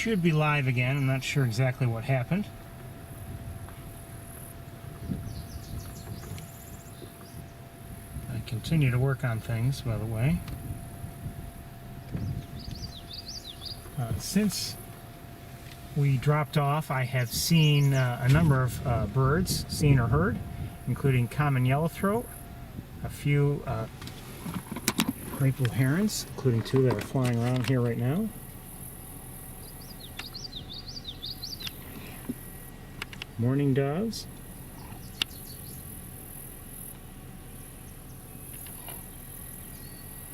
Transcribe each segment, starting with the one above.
should be live again. I'm not sure exactly what happened. I continue to work on things, by the way. Since we dropped off, I have seen a number of birds, seen or heard, including common yellowthroat, a few great blue herons, including two that are flying around here right now. Mourning doves.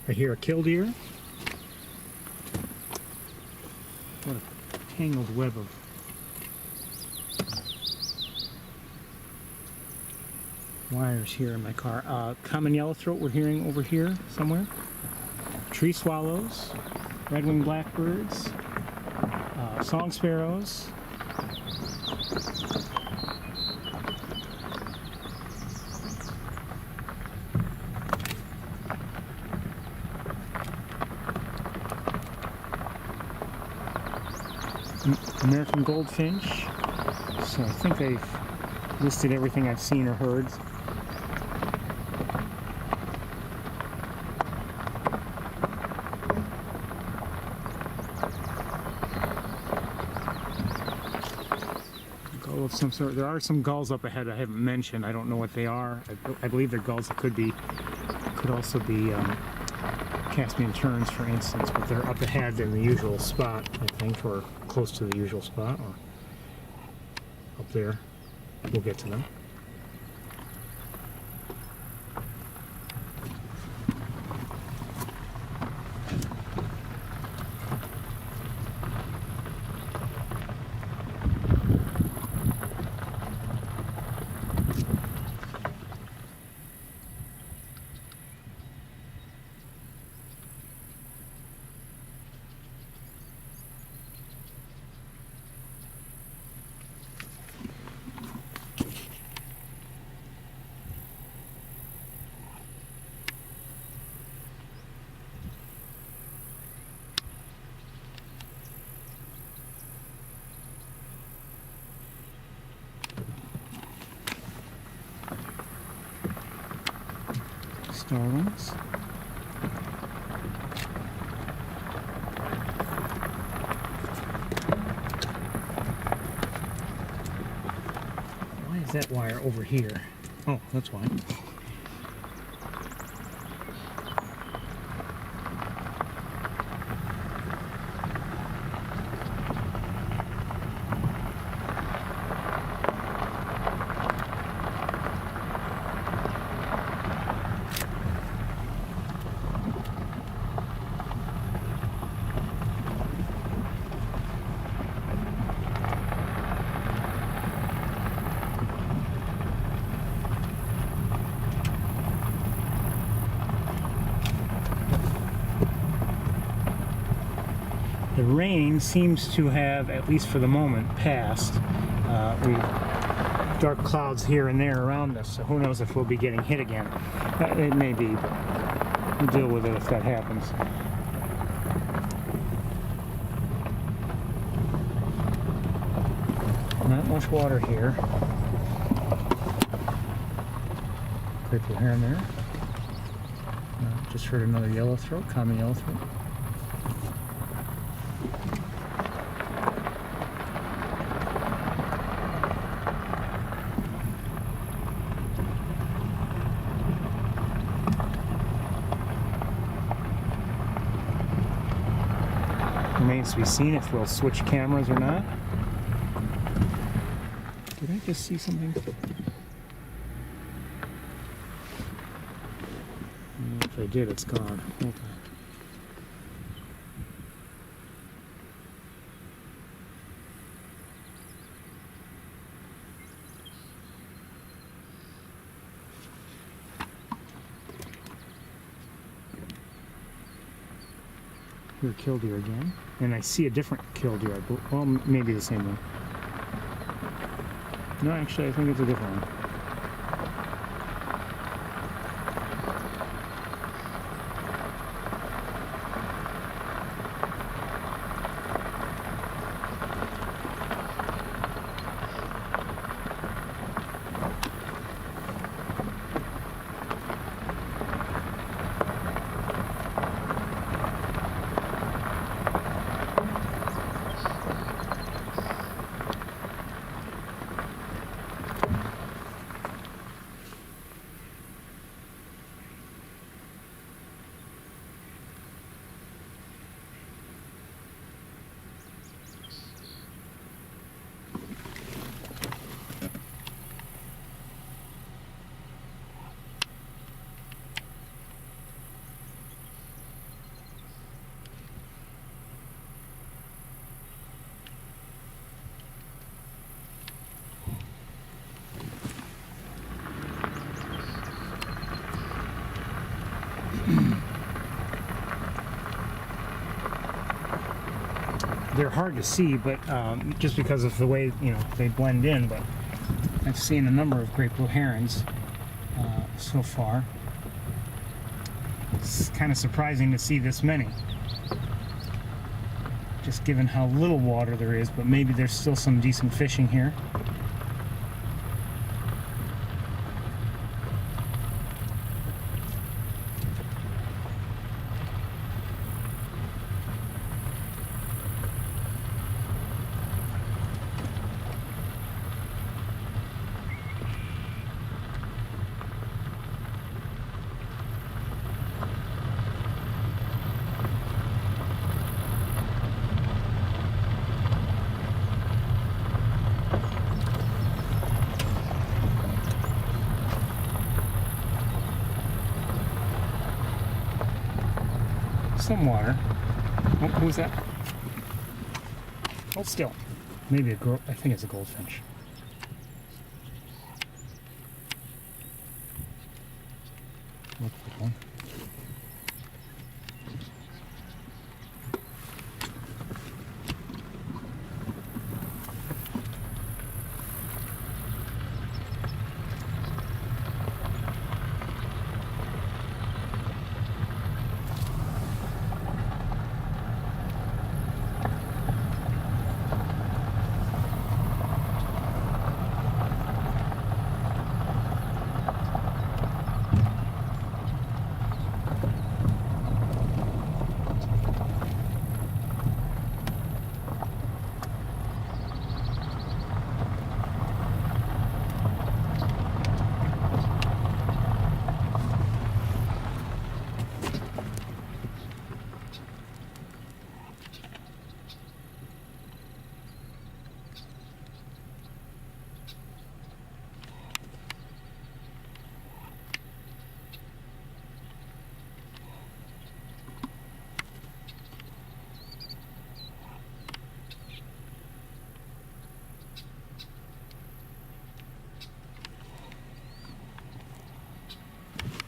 I hear a killdeer. What a tangled web of wires here in my car. Common yellowthroat we're hearing over here somewhere. Tree swallows, red-winged blackbirds, song sparrows. American goldfinch. So I think I've listed everything I've seen or heard. Gull of some sort. There are some gulls up ahead I haven't mentioned. I don't know what they are. I believe they're gulls that could also be Caspian terns, for instance, but they're up ahead in the usual spot, I think, or close to the usual spot, or up there. We'll get to them. Starlings. Why is that wire over here? Oh, that's why. The rain seems to have, at least for the moment, passed. We've dark clouds here and there around us, so who knows if we'll be getting hit again. It may be, but we'll deal with it if that happens. Not much water here. Great blue heron there. Just heard another yellowthroat, common yellowthroat. Remains to be seen if we'll switch cameras or not. Did I just see something? If I did, it's gone. Hold on. Here, killdeer again. And I see a different killdeer. Well, maybe the same one. No, actually, I think it's a different one. They're hard to see, but just because of the way, you know, they blend in. But I've seen a number of great blue herons so far. It's kind of surprising to see this many, just given how little water there is, but maybe there's still some decent fishing here. Some water. Oh, who's that? Hold still. Maybe I think it's a goldfinch. Look for one.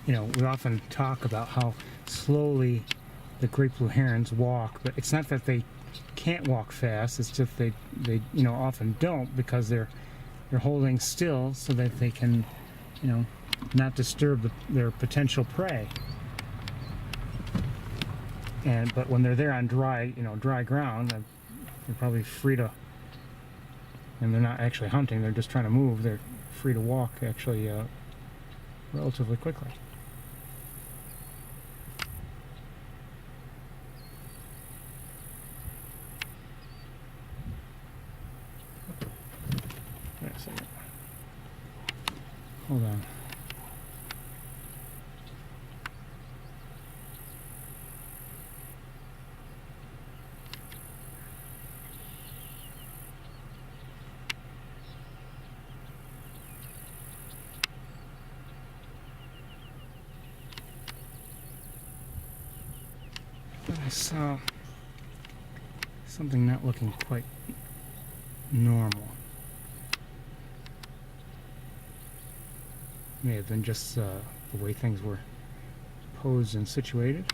You know, we often talk about how slowly the great blue herons walk, but it's not that they can't walk fast, it's just they you know, often don't, because they're holding still so that they can, you know, not disturb their potential prey. But when they're there on dry ground, they're probably free to, and they're not actually hunting, they're just trying to move, they're free to walk actually relatively quickly. Wait a second. Hold on. I saw something not looking quite normal. May have been just the way things were posed and situated.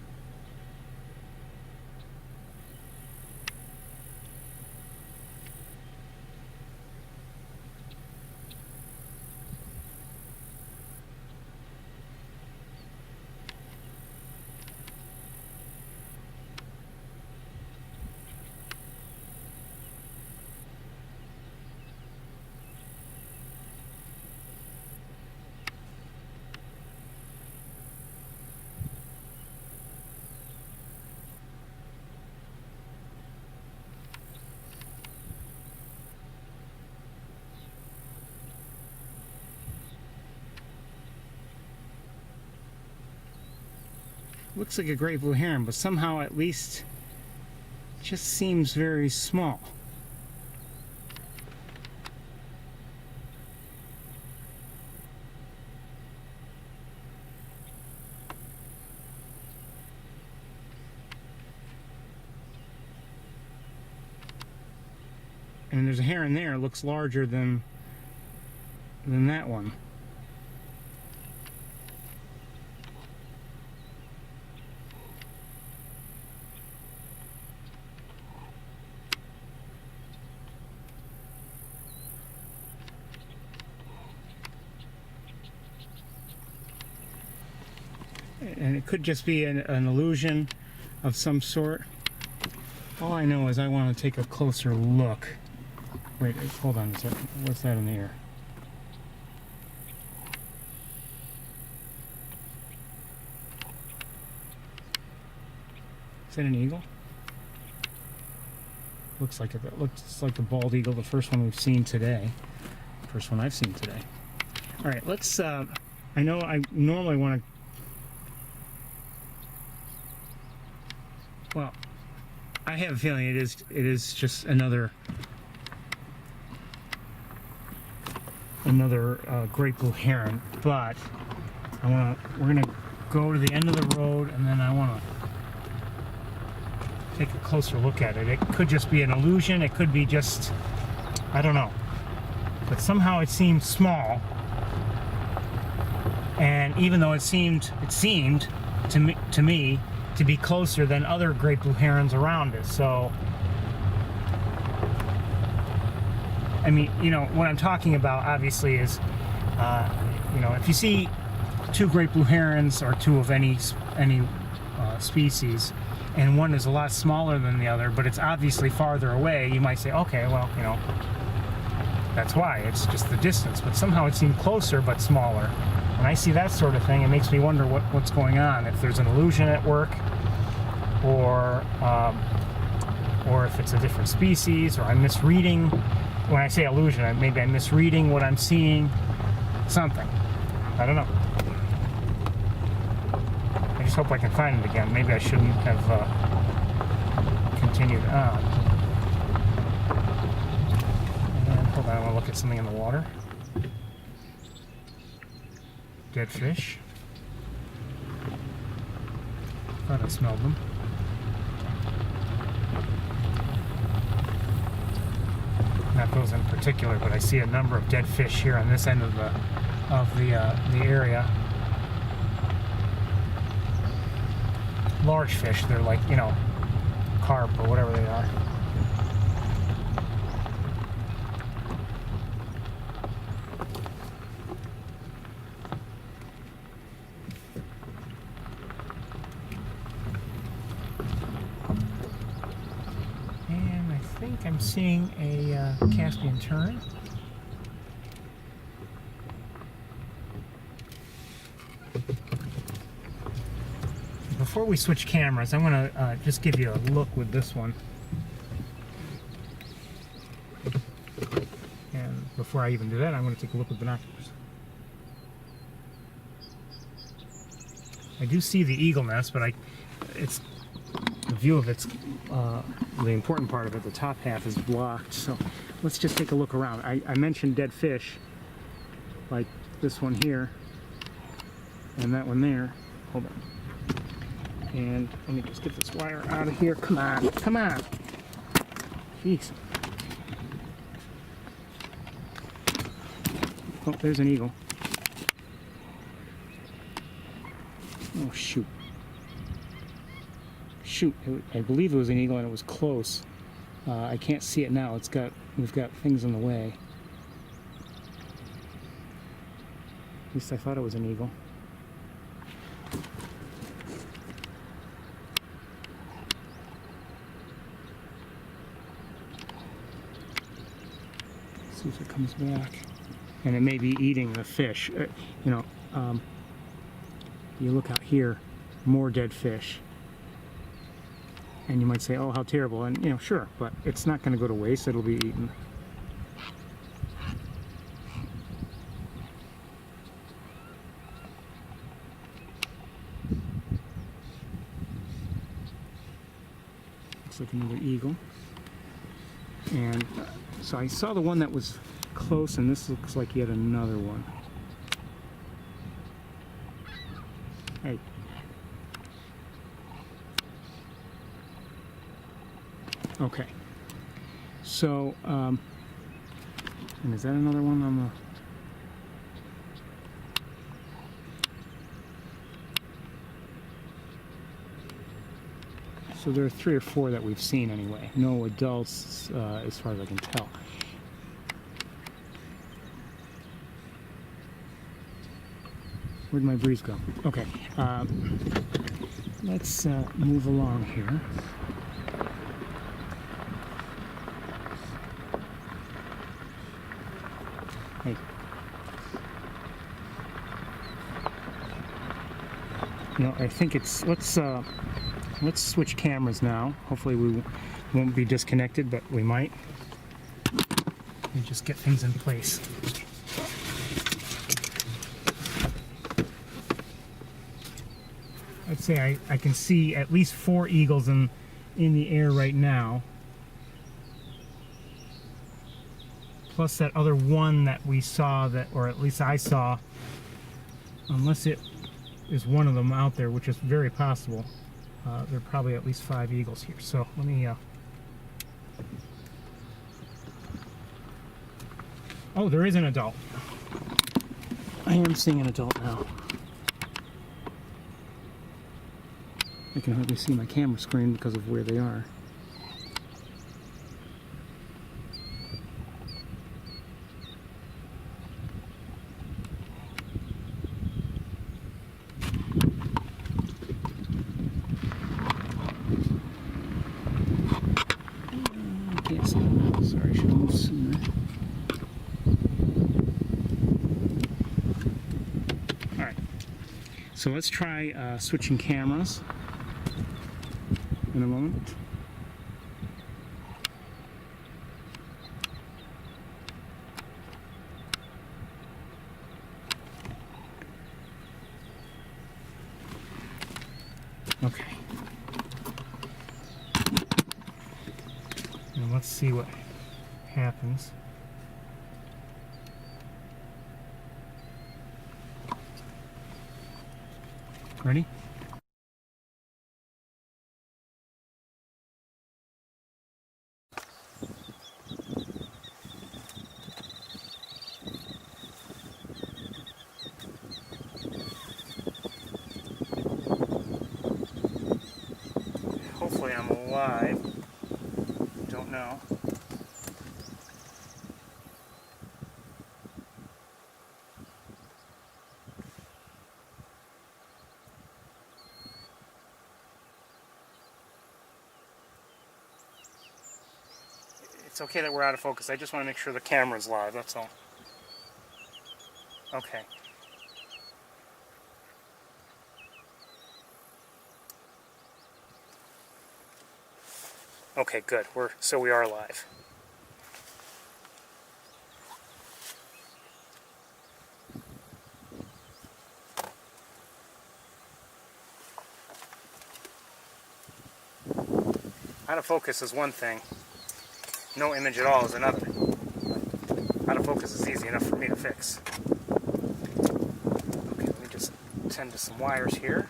Looks like a great blue heron, but somehow at least just seems very small. And there's a heron there, it looks larger than that one. and it could just be an illusion of some sort. All I know is I want to take a closer look. Wait, hold on a second. What's that in the air? Is that an eagle? Looks like it. That looks like the bald eagle, the first one we've seen today. First one I've seen today. All right, let's. I know I normally want to. Well, I have a feeling it is just another great blue heron. But we're gonna go to the end of the road, and then I want to take a closer look at it. It could just be an illusion. It could be just, I don't know. But somehow it seemed small, and even though it seemed to me to be closer than other great blue herons around it. So, I mean, you know, what I'm talking about obviously is, you know, if you see two great blue herons or two of any species, and one is a lot smaller than the other, but it's obviously farther away, you might say, okay, well, you know, that's why. It's just the distance. But somehow it seemed closer but smaller. When I see that sort of thing, it makes me wonder what's going on. If there's an illusion at work, or if it's a different species, or I'm misreading. When I say illusion, maybe I'm misreading what I'm seeing. Something. I don't know. I just hope I can find it again. Maybe I shouldn't have continued on. And hold on, I want to look at something in the water. Dead fish. Thought I smelled them. Not those in particular, but I see a number of dead fish here on this end of the area. Large fish. They're like, you know, carp or whatever they are. And I think I'm seeing a Caspian tern. Before we switch cameras, I'm going to just give you a look with this one. And before I even do that, I'm going to take a look with binoculars. I do see the eagle nest, but it's the view of its the important part of it, the top half, is blocked. So let's just take a look around. I mentioned dead fish, like this one here and that one there. Hold on. And let me just get this wire out of here. Come on, come on. Jeez. Oh, there's an eagle. Oh, shoot. Shoot, I believe it was an eagle and it was close. I can't see it now. We've got things in the way. At least I thought it was an eagle. See if it comes back. And it may be eating the fish. You know, you look out here, more dead fish. And you might say, oh, how terrible. And, you know, sure, but it's not going to go to waste. It'll be eaten. Looks like another eagle. And so I saw the one that was close, and this looks like yet another one. Hey. Okay. So, and is that another one on the... So there are 3 or 4 that we've seen anyway. No adults, as far as I can tell. Where'd my breeze go? Okay, let's move along here. Hey. You know, I think it's, let's switch cameras now. Hopefully we won't be disconnected, but we might. And just get things in place. I'd say I can see at least 4 eagles in the air right now. Plus that other one that we saw, that, or at least I saw, unless it is one of them out there, which is very possible. There are probably at least 5 eagles here. So let me. Oh, there is an adult. I am seeing an adult now. I can hardly see my camera screen because of where they are. I can't see them. Sorry, I should have moved sooner. Alright, so let's try switching cameras in a moment. Okay. And let's see what happens. Ready? Hopefully I'm alive. Don't know. It's okay that we're out of focus. I just want to make sure the camera's live, that's all. Okay. Okay, good. We are live. Out of focus is one thing. No image at all is another. Out of focus is easy enough for me to fix. Okay, let me just tend to some wires here.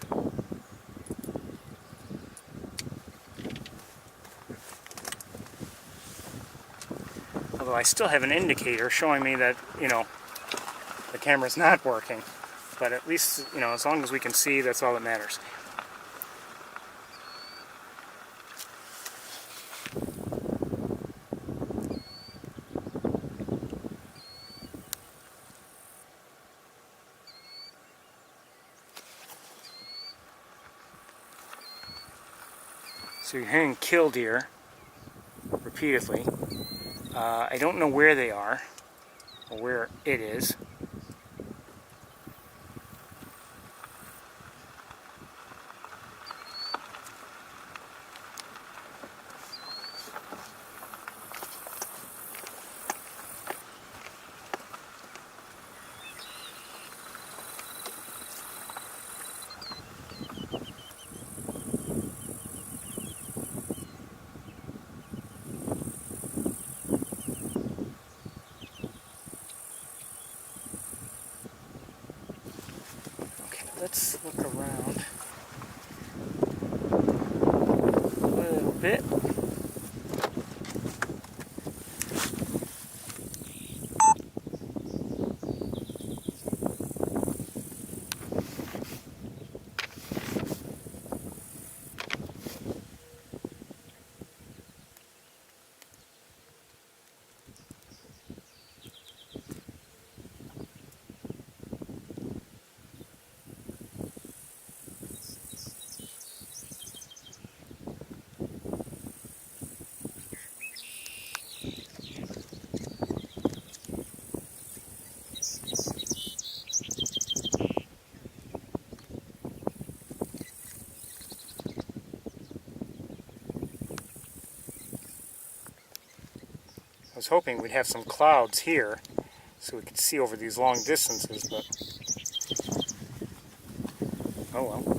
Although I still have an indicator showing me that, you know, the camera's not working. But at least, you know, as long as we can see, that's all that matters. So you're hearing killdeer repeatedly. I don't know where they are, or where it is. Let's look around a little bit. was hoping we'd have some clouds here so we could see over these long distances, but oh well.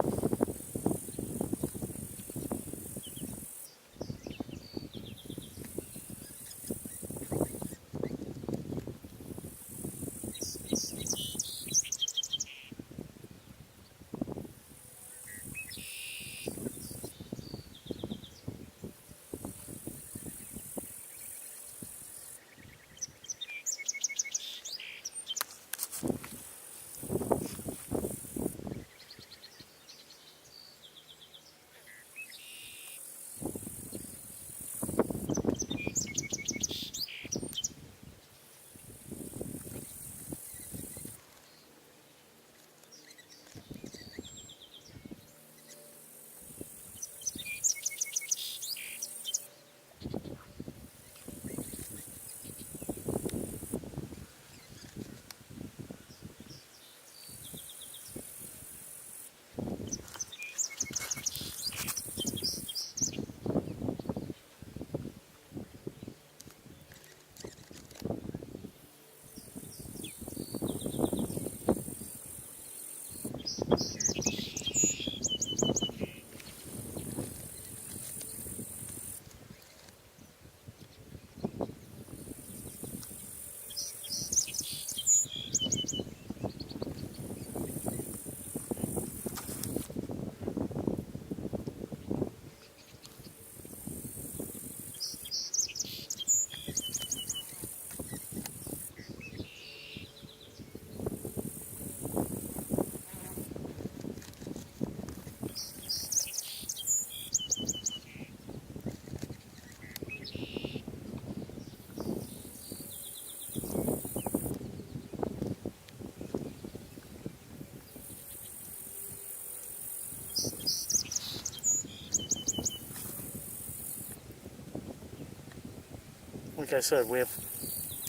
Like I said, we have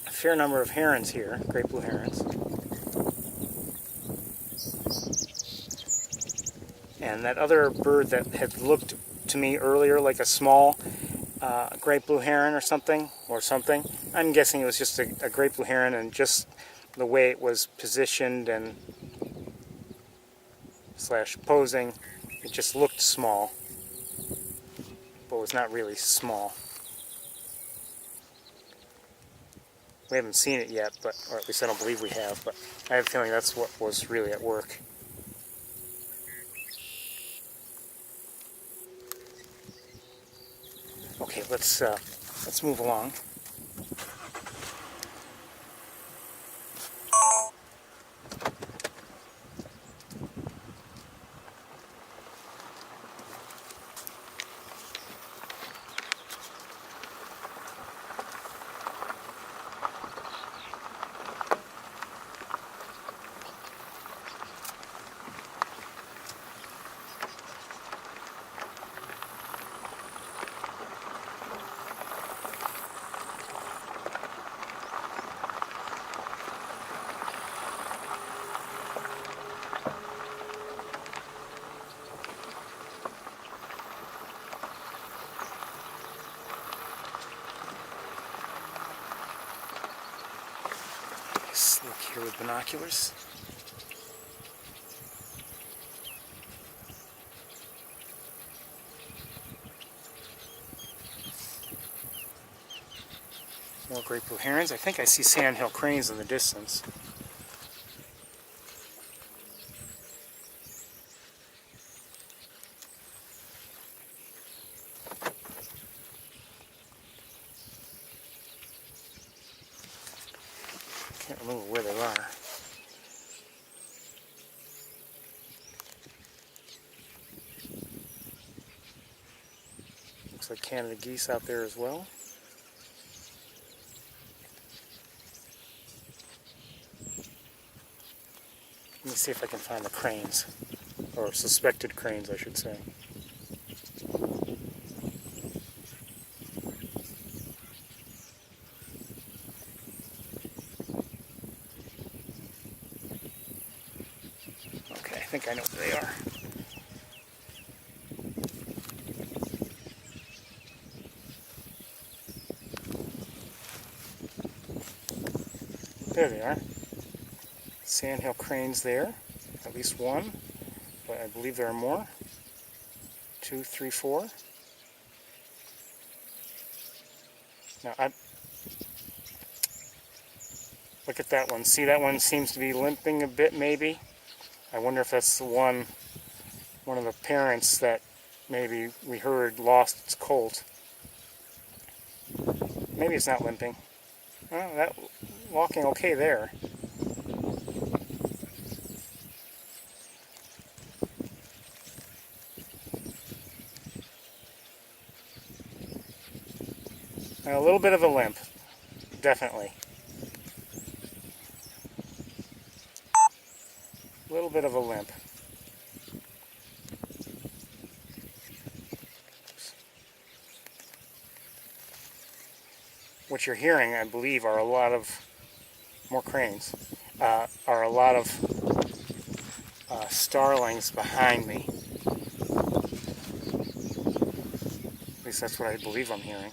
a fair number of herons here, great blue herons. And that other bird that had looked to me earlier like a small great blue heron or something, I'm guessing it was just a great blue heron, and just the way it was positioned and slash posing, it just looked small, but was not really small. We haven't seen it yet, or at least I don't believe we have, but I have a feeling that's what was really at work. Okay, let's move along. Let's look here with binoculars. More great blue herons. I think I see Sandhill Cranes in the distance. Can't remember where they are. Looks like Canada geese out there as well. Let me see if I can find the cranes, or suspected cranes, I should say. Okay, I think I know where they are. There they are. Sandhill Cranes there. At least one. But I believe there are more. 2, 3, 4. Now, look at that one. See, that one seems to be limping a bit, maybe. I wonder if that's the one of the parents that maybe we heard lost its colt. Maybe it's not limping. Well, that walking okay there. And a little bit of a limp, definitely. A little bit of a limp. What you're hearing, I believe, are a lot of more cranes. Are a lot of starlings behind me. At least that's what I believe I'm hearing.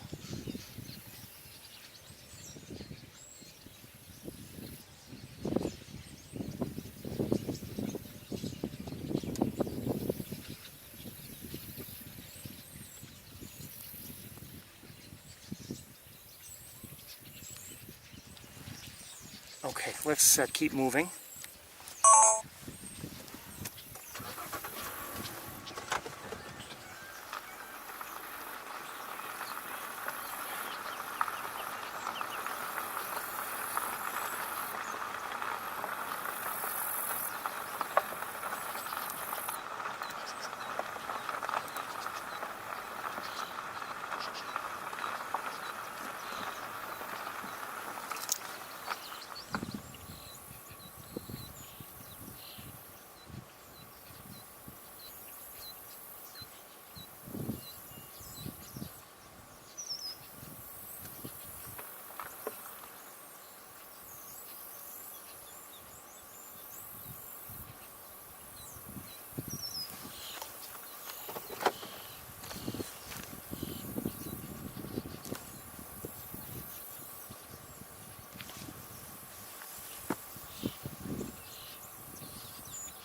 Okay, let's keep moving.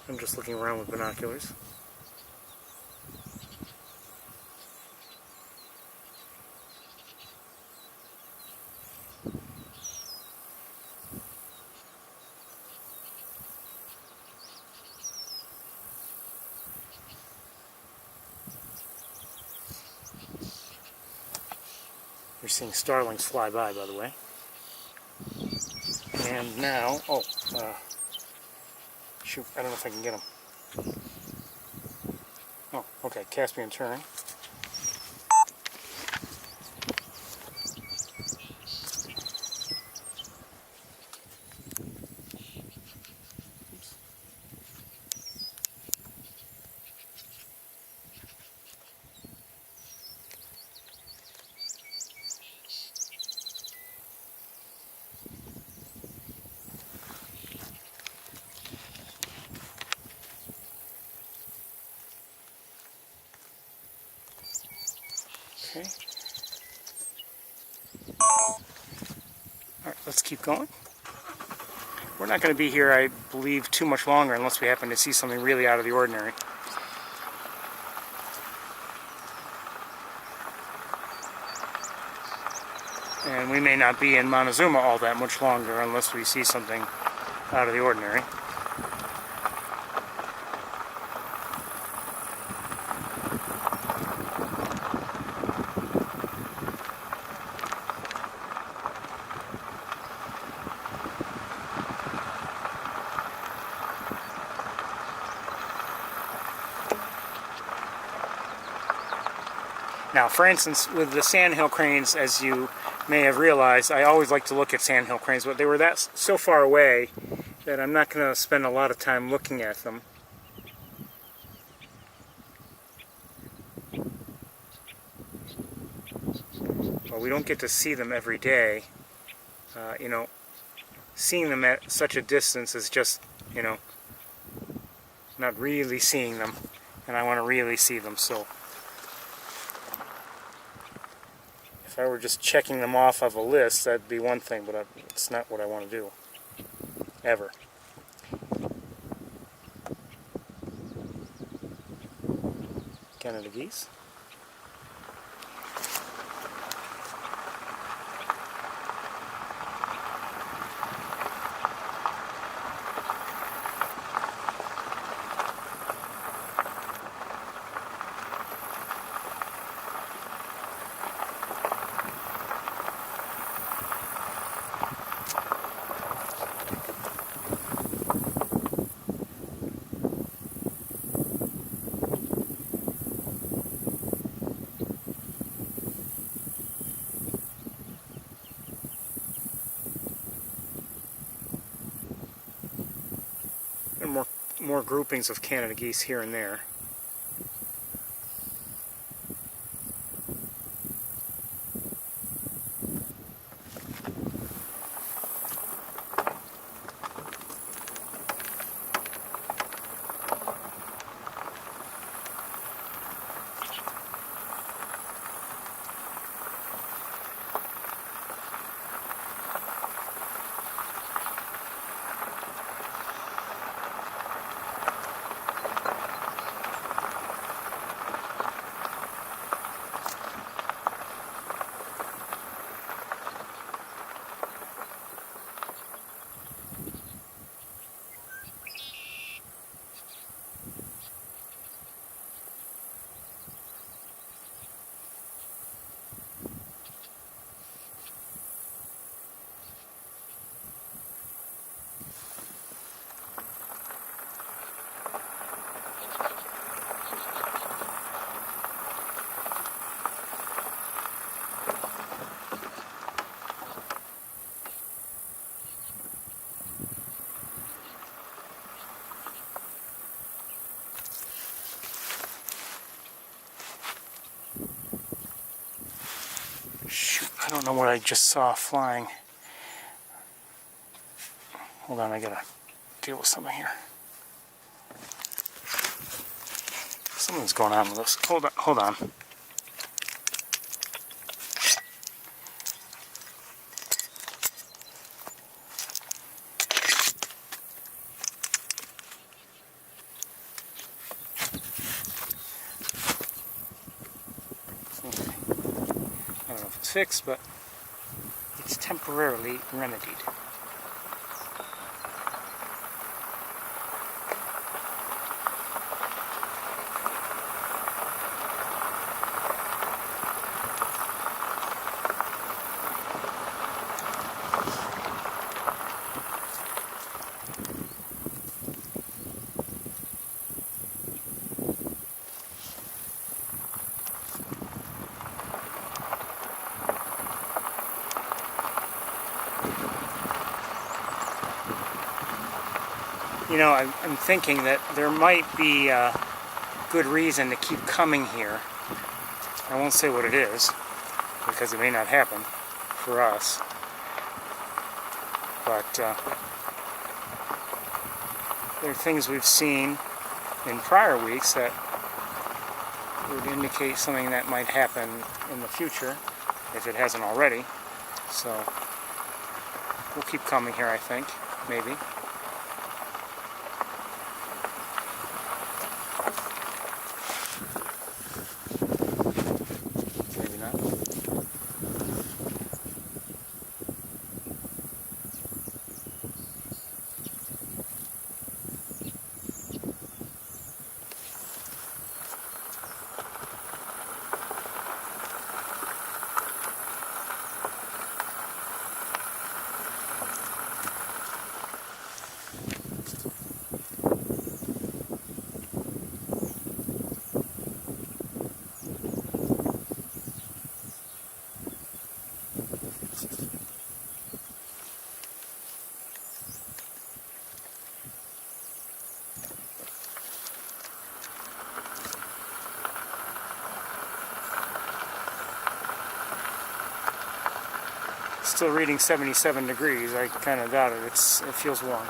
I'm just looking around with binoculars. You're seeing starlings fly by the way. And now, shoot, I don't know if I can get them. Oh, okay, Caspian tern. Okay. Alright, let's keep going. We're not going to be here, I believe, too much longer unless we happen to see something really out of the ordinary. And we may not be in Montezuma all that much longer unless we see something out of the ordinary. Now, for instance, with the Sandhill Cranes, as you may have realized, I always like to look at Sandhill Cranes, but they were so far away that I'm not going to spend a lot of time looking at them. Well, we don't get to see them every day. You know, seeing them at such a distance is just, you know, not really seeing them, and I want to really see them, so if I were just checking them off of a list, that'd be one thing, but it's not what I want to do. ever. Canada geese. And more groupings of Canada geese here and there. Shoot, I don't know what I just saw flying. Hold on, I gotta deal with something here. Something's going on with this. Hold on. Okay. I don't know if it's fixed, but it's temporarily remedied. You know, I'm thinking that there might be a good reason to keep coming here. I won't say what it is, because it may not happen for us. But there are things we've seen in prior weeks that would indicate something that might happen in the future, if it hasn't already. So we'll keep coming here, I think, maybe. Still reading 77 degrees. I kind of doubt it. It feels warm.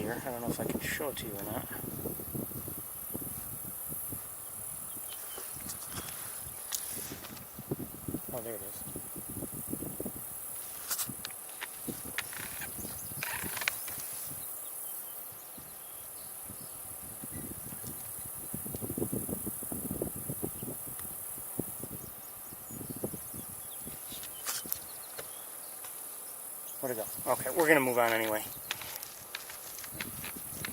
deer. I don't know if I can show it to you or not. Oh, there it is. Where'd it go? Okay, we're gonna move on anyway.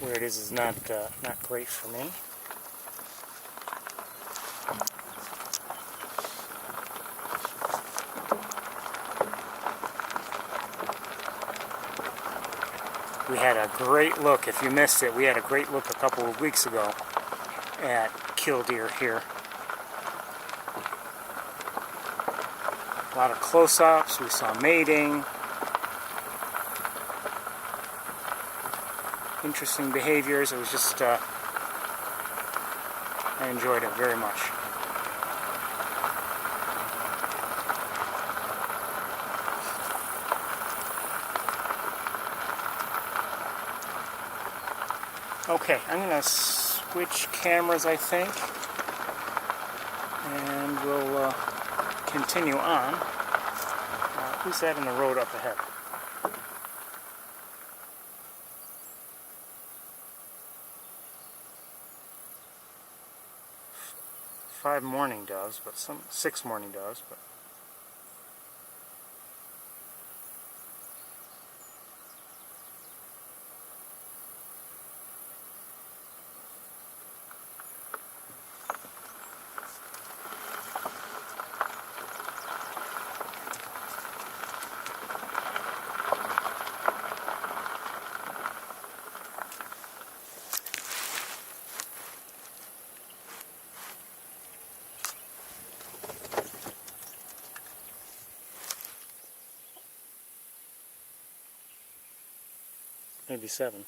Where it is not great for me. We had a great look. If you missed it, we had a great look a couple of weeks ago at killdeer here. A lot of close-ups. We saw mating. Interesting behaviors. It was just, I enjoyed it very much. Okay, I'm going to switch cameras, I think, and we'll continue on. Who's that in the road up ahead? Five mourning doves, but six mourning doves, but maybe seven.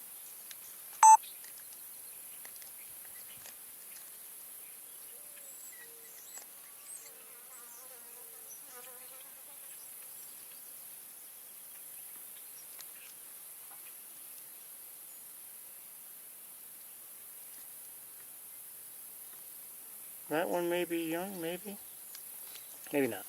That one may be young, maybe? Maybe not.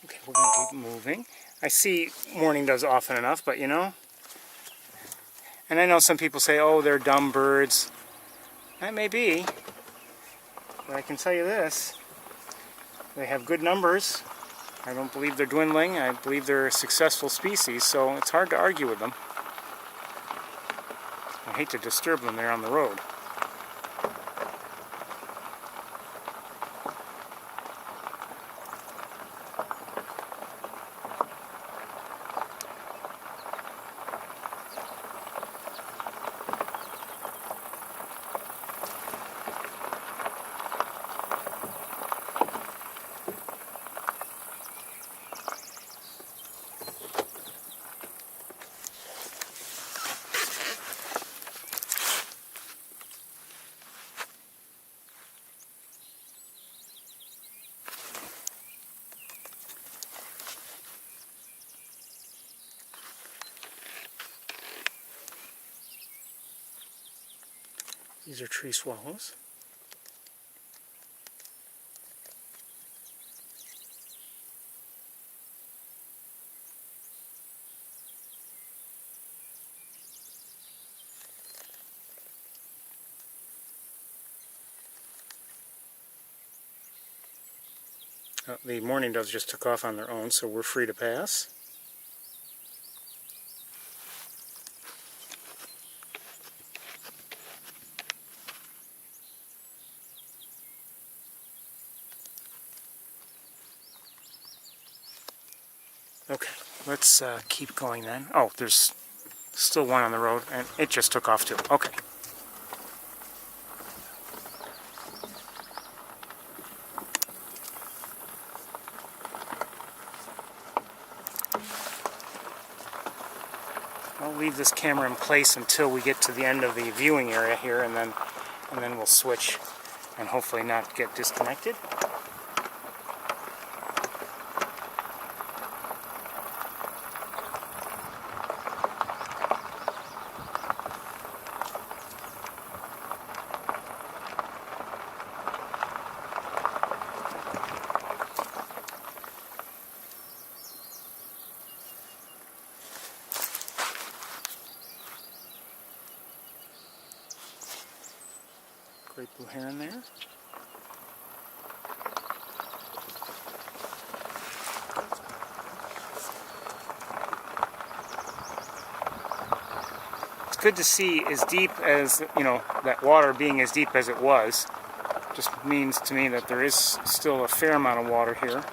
Okay, we're going to keep moving. I see mourning doves often enough, but you know, and I know some people say, oh, they're dumb birds. That may be, but I can tell you this, they have good numbers. I don't believe they're dwindling. I believe they're a successful species, so it's hard to argue with them. I hate to disturb them there on the road. These are tree swallows. The mourning doves just took off on their own, so we're free to pass. Okay, let's keep going then. Oh, there's still one on the road, and it just took off too. Okay. I'll leave this camera in place until we get to the end of the viewing area here, and then we'll switch and hopefully not get disconnected. Great blue heron there. It's good to see as deep as, that water being as deep as it was. Just means to me that there is still a fair amount of water here.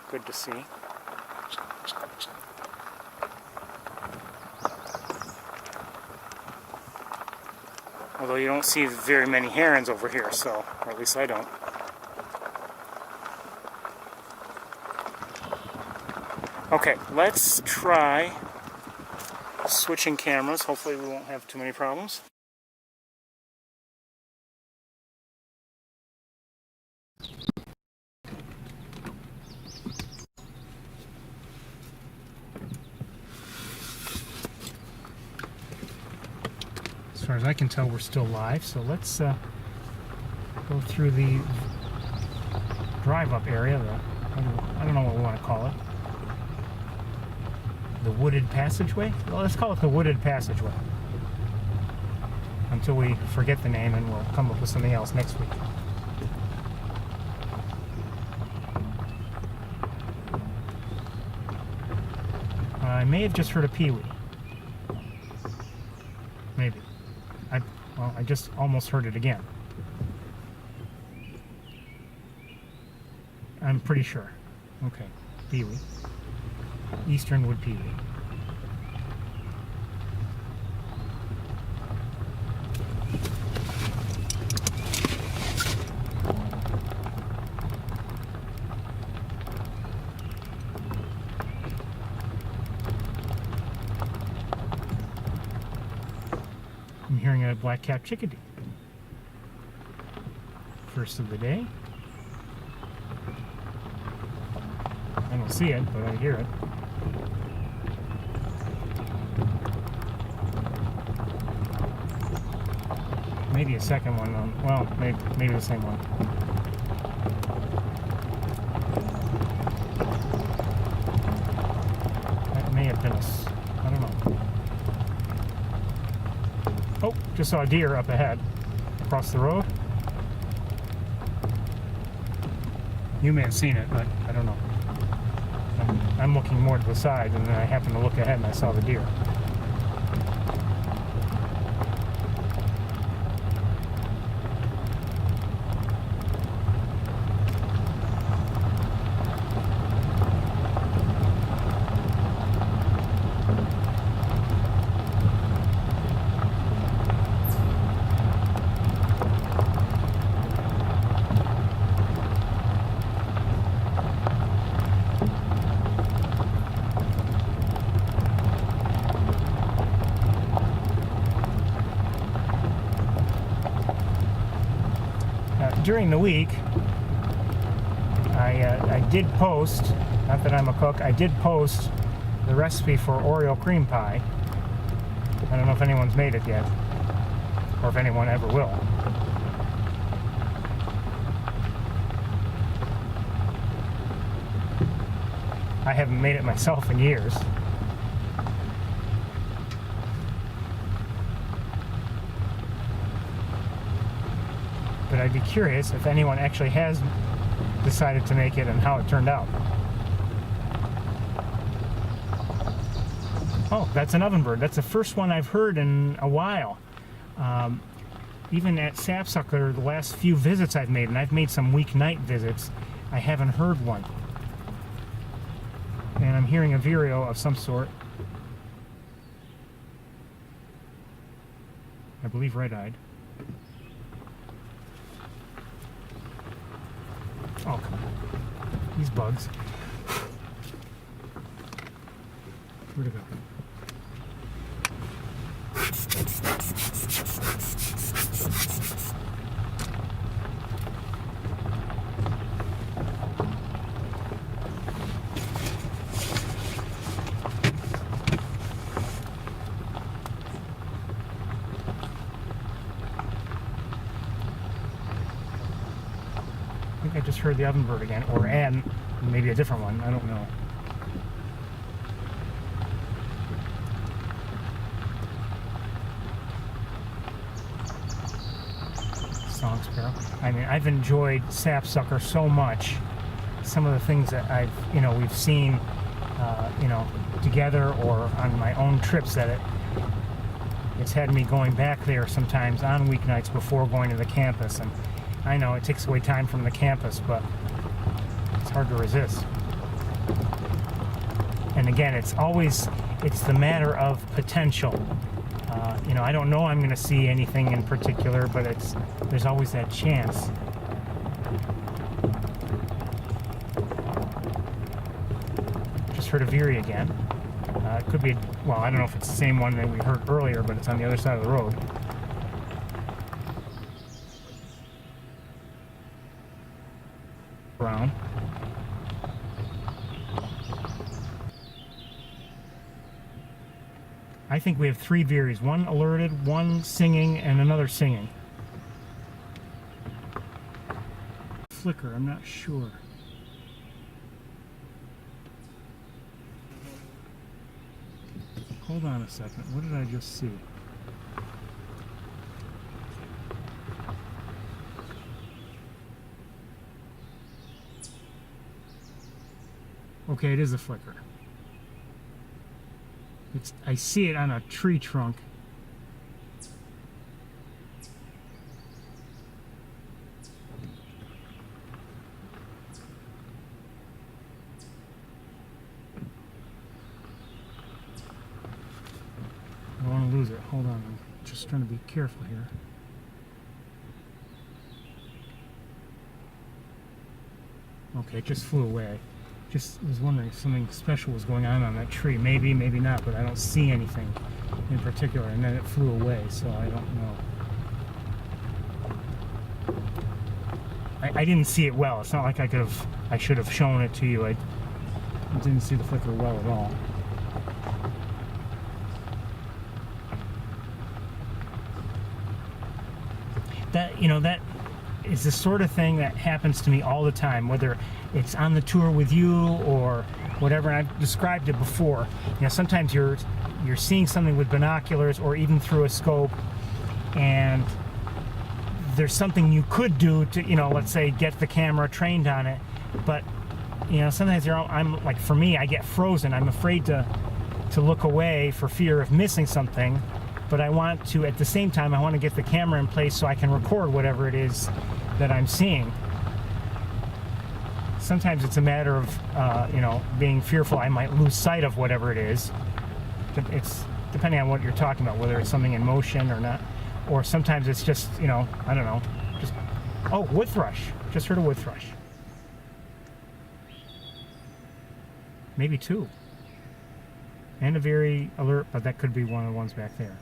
Good to see. Although you don't see very many herons over here, so, or at least I don't. Okay, let's try switching cameras. Hopefully we won't have too many problems. As far as I can tell, we're still live, so let's go through the drive-up area. I don't know what we want to call it. The wooded passageway? Well, let's call it the wooded passageway. Until we forget the name, and we'll come up with something else next week. I may have just heard a peewee. Maybe. I just almost heard it again. I'm pretty sure. Okay, peewee. Eastern wood peewee. I'm hearing a black-capped chickadee. First of the day. I don't see it, but I hear it. Maybe a second one. Well, maybe the same one. That may have been I don't know. Oh, just saw a deer up ahead, across the road. You may have seen it, but I don't know. I'm looking more to the side, and then I happened to look ahead and I saw the deer. During the week, I did post, not that I'm a cook, I did post the recipe for Oreo cream pie. I don't know if anyone's made it yet. or if anyone ever will. I haven't made it myself in years. But I'd be curious if anyone actually has decided to make it and how it turned out. Oh, that's an ovenbird. That's the first one I've heard in a while. Even at Sapsucker, the last few visits I've made, and I've made some weeknight visits, I haven't heard one. And I'm hearing a vireo of some sort. I believe red-eyed. Oh, come on. These bugs. Where'd it go? I think I just heard the ovenbird again, or maybe a different one. I don't know. Song sparrow. I mean, I've enjoyed Sapsucker so much. Some of the things that we've seen, together or on my own trips, that it's had me going back there sometimes on weeknights before going to the campus. And I know it takes away time from the campus, but it's hard to resist. And again, it's the matter of potential. I don't know I'm going to see anything in particular, but there's always that chance. Just heard a veery again. It could be, well, I don't know if it's the same one that we heard earlier, but it's on the other side of the road. Brown. I think we have 3 veeries, one alerted, one singing, and another singing. Flicker, I'm not sure. Hold on a second, what did I just see? Okay, it is a flicker. I see it on a tree trunk. I don't want to lose it. Hold on, I'm just trying to be careful here. Okay, it just flew away. Just was wondering if something special was going on that tree. Maybe, maybe not, but I don't see anything in particular. And then it flew away, so I don't know. I didn't see it well. It's not like I should have shown it to you. I didn't see the flicker well at all. That is the sort of thing that happens to me all the time, whether it's on the tour with you or whatever. And I've described it before. Sometimes you're seeing something with binoculars or even through a scope, and there's something you could do to, let's say, get the camera trained on it. But sometimes I'm like, for me, I get frozen. I'm afraid to look away for fear of missing something. But I want to, at the same time, I want to get the camera in place so I can record whatever it is that I'm seeing. Sometimes it's a matter of, being fearful I might lose sight of whatever it is. It's depending on what you're talking about, whether it's something in motion or not. Or sometimes it's just, I don't know, oh, wood thrush. Just heard a wood thrush. Maybe 2. And a very alert, but that could be one of the ones back there.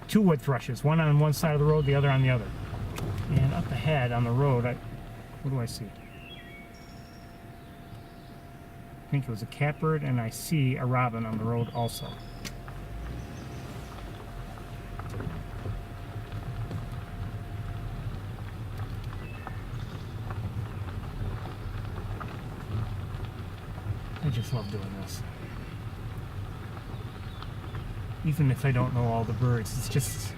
2 wood thrushes, one on one side of the road, the other on the other. And up ahead on the road, what do I see? I think it was a catbird, and I see a robin on the road also. just love doing this. Even if I don't know all the birds, it's just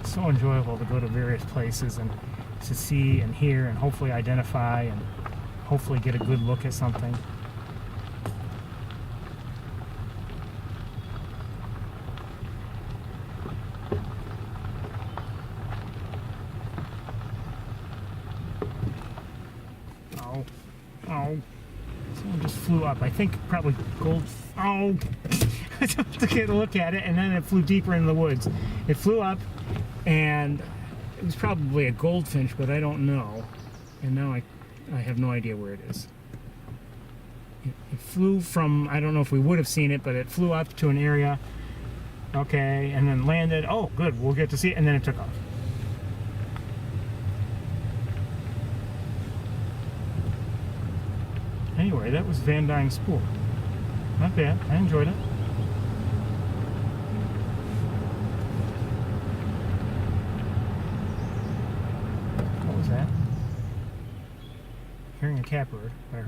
so enjoyable to go to various places and to see and hear and hopefully identify and hopefully get a good look at something. Oh, someone just flew up. I think probably gold. Oh, I took to get a look at it, and then it flew deeper into the woods. It flew up, and it was probably a goldfinch, but I don't know. And now I have no idea where it is. It flew from, I don't know if we would have seen it, but it flew up to an area. Okay, and then landed. Oh, good, we'll get to see it, and then it took off. Anyway, that was Van Dyne's spool. Not bad. I enjoyed it. What was that? Hearing a catbird, but I heard